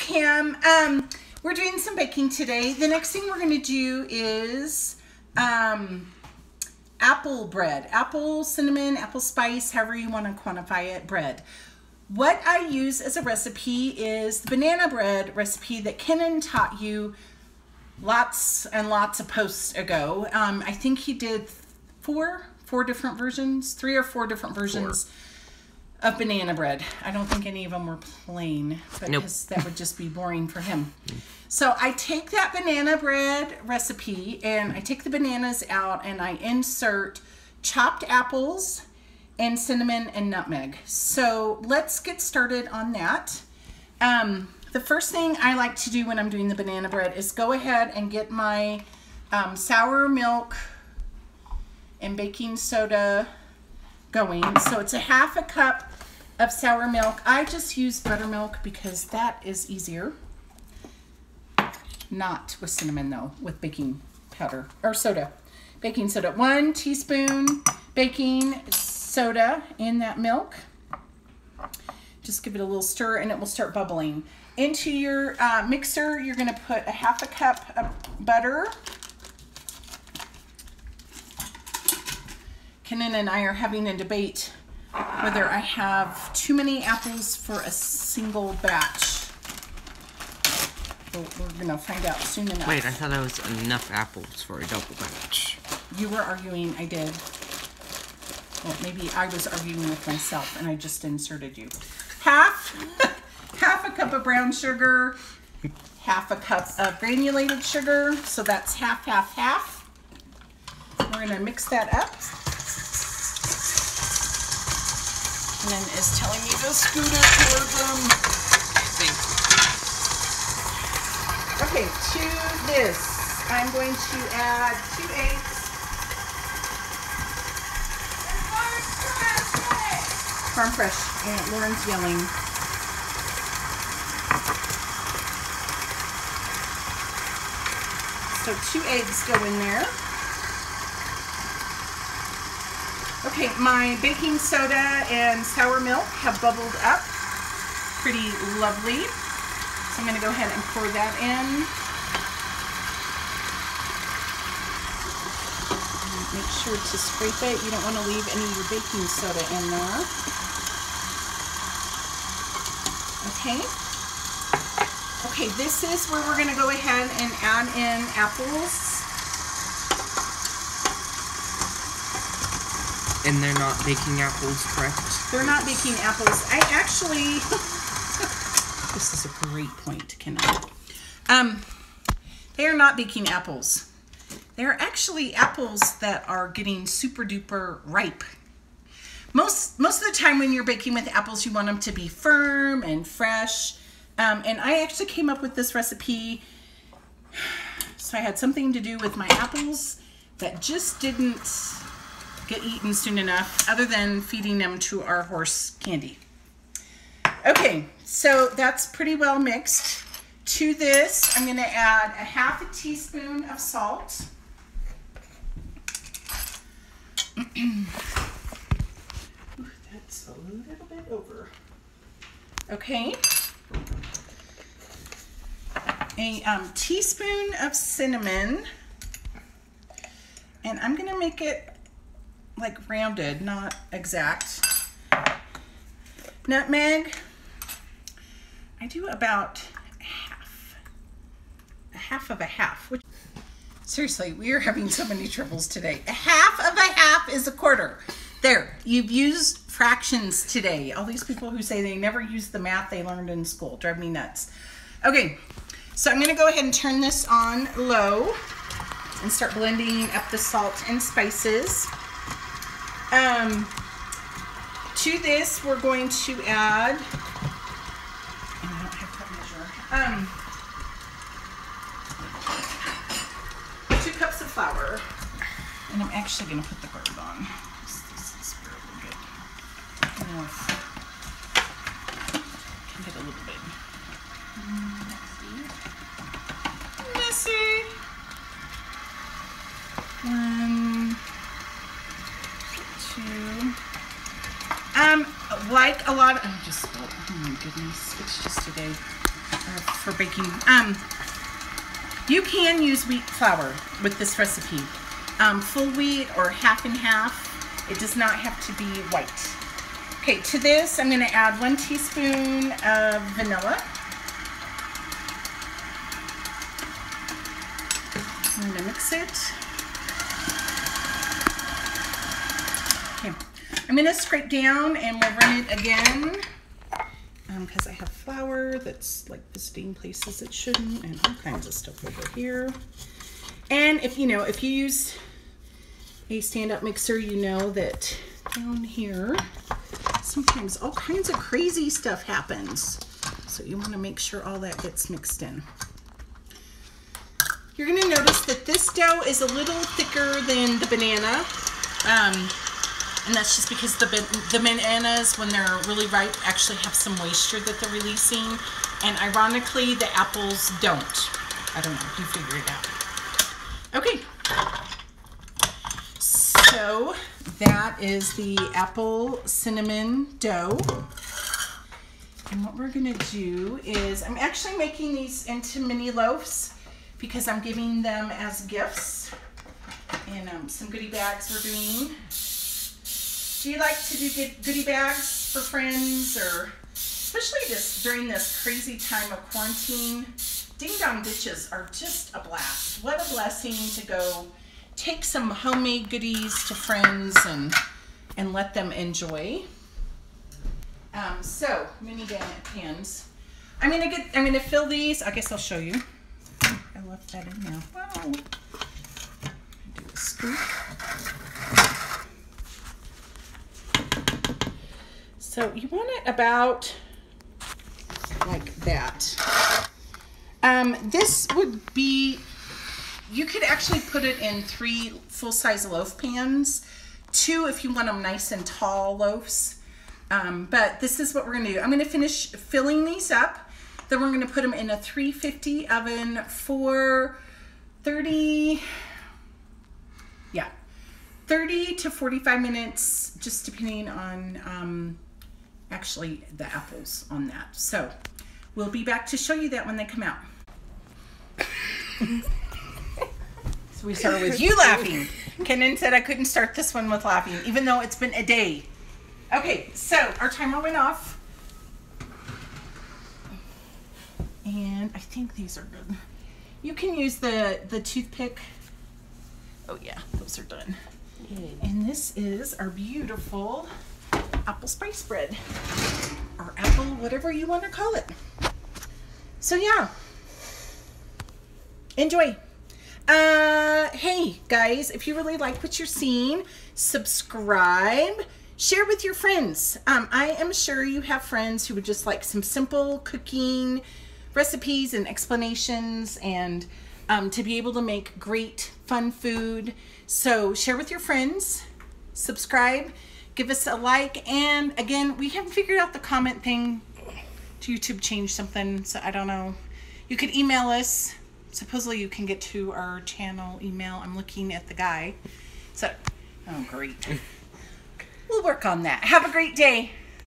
Pam. We're doing some baking today. The next thing we're going to do is apple bread. Apple, cinnamon, apple spice, however you want to quantify it, bread. What I use as a recipe is the banana bread recipe that Kenan taught you lots and lots of posts ago. I think he did four different versions, 3 or 4 different versions of banana bread. I don't think any of them were plain, because that would just be boring for him. So I take that banana bread recipe and I take the bananas out and I insert chopped apples and cinnamon and nutmeg. So let's get started on that. The first thing I like to do when I'm doing the banana bread is go ahead and get my sour milk and baking soda going. So it's a 1/2 cup of sour milk. I just use buttermilk because that is easier. Not with cinnamon though, with baking powder or soda. Baking soda. 1 teaspoon baking soda in that milk. Just give it a little stir and it will start bubbling. Into your mixer, you're going to put a 1/2 cup of butter. Kenan and I are having a debate whether I have too many apples for a single batch. We're going to find out soon enough. Wait, I thought that was enough apples for a double batch. You were arguing, I did. Well, maybe I was arguing with myself and I just inserted you. Half a cup of brown sugar, 1/2 cup of granulated sugar. So that's half. We're going to mix that up. And then is telling me to scoot it towards them. Okay, to this, I'm going to add 2 eggs. Farm Fresh. And Lauren's yelling. So 2 eggs go in there. Okay, my baking soda and sour milk have bubbled up pretty lovely. So I'm going to go ahead and pour that in. Make sure to scrape it. You don't want to leave any of your baking soda in there. Okay. Okay, this is where we're going to go ahead and add in apples. And they're not baking apples, correct? They're not baking apples. I actually, this is a great point, Kenan. They are not baking apples. They're actually apples that are getting super duper ripe. Most of the time when you're baking with apples, you want them to be firm and fresh. And I actually came up with this recipe. So I had something to do with my apples that just didn't get eaten soon enough, other than feeding them to our horse Candy. Okay, so that's pretty well mixed. To this, I'm going to add a 1/2 teaspoon of salt. That's a little bit over. Okay. A teaspoon of cinnamon. And I'm going to make it like rounded, not exact. Nutmeg. I do about a half of a half. Which, seriously, we are having so many troubles today. A half of a half is a quarter. There, you've used fractions today. All these people who say they never use the math they learned in school drive me nuts. Okay, so I'm going to go ahead and turn this on low and start blending up the salt and spices. To this, we're going to add, and I don't have that measure, 2 cups of flour. And I'm actually going to put the bird on. This is really good. Can get a little bit messy. 1, 2. like a lot of, oh my goodness, it's just today for baking. You can use wheat flour with this recipe. Full wheat or half and half. It does not have to be white. Okay, to this I'm going to add 1 teaspoon of vanilla. I'm going to mix it. Okay, I'm going to scrape down and we'll run it again because I have flour that's like visiting places it shouldn't, and all kinds of stuff over here. And if you use a stand-up mixer, you know that down here sometimes all kinds of crazy stuff happens. So you want to make sure all that gets mixed in. You're going to notice that this dough is a little thicker than the banana. And that's just because the bananas, when they're really ripe, actually have some moisture that they're releasing. And ironically, the apples don't. I don't know, you figure it out. Okay. So that is the apple cinnamon dough. And what we're gonna do is, I'm actually making these into mini loaves because I'm giving them as gifts in some goodie bags we're doing. Do you like to do goodie bags for friends, or especially just during this crazy time of quarantine? Ding Dong Ditches are just a blast. What a blessing to go take some homemade goodies to friends and let them enjoy. So mini pans. I'm gonna fill these. I guess I'll show you. I left that in there. Wow. Do a scoop. So you want it about like that. This would be, you could actually put it in 3 full-size loaf pans, 2 if you want them nice and tall loaves. But this is what we're gonna do. I'm gonna finish filling these up. Then we're gonna put them in a 350 oven for 30 to 45 minutes, just depending on actually the apples on that. So we'll be back to show you that when they come out. So we started with you laughing. Kenan said I couldn't start this one with laughing, even though it's been a day. Okay, so our timer went off. And I think these are good. You can use the toothpick. Oh yeah, those are done. And this is our beautiful apple spice bread, or apple, whatever you want to call it. So yeah, enjoy. Hey guys, if you really like what you're seeing, subscribe, share with your friends. I am sure you have friends who would just like some simple cooking recipes and explanations, and to be able to make great fun food. So share with your friends, subscribe, give us a like, and again, we haven't figured out the comment thing. YouTube changed something, so I don't know. You could email us. Supposedly you can get to our channel email. I'm looking at the guy. So, oh great. We'll work on that. Have a great day.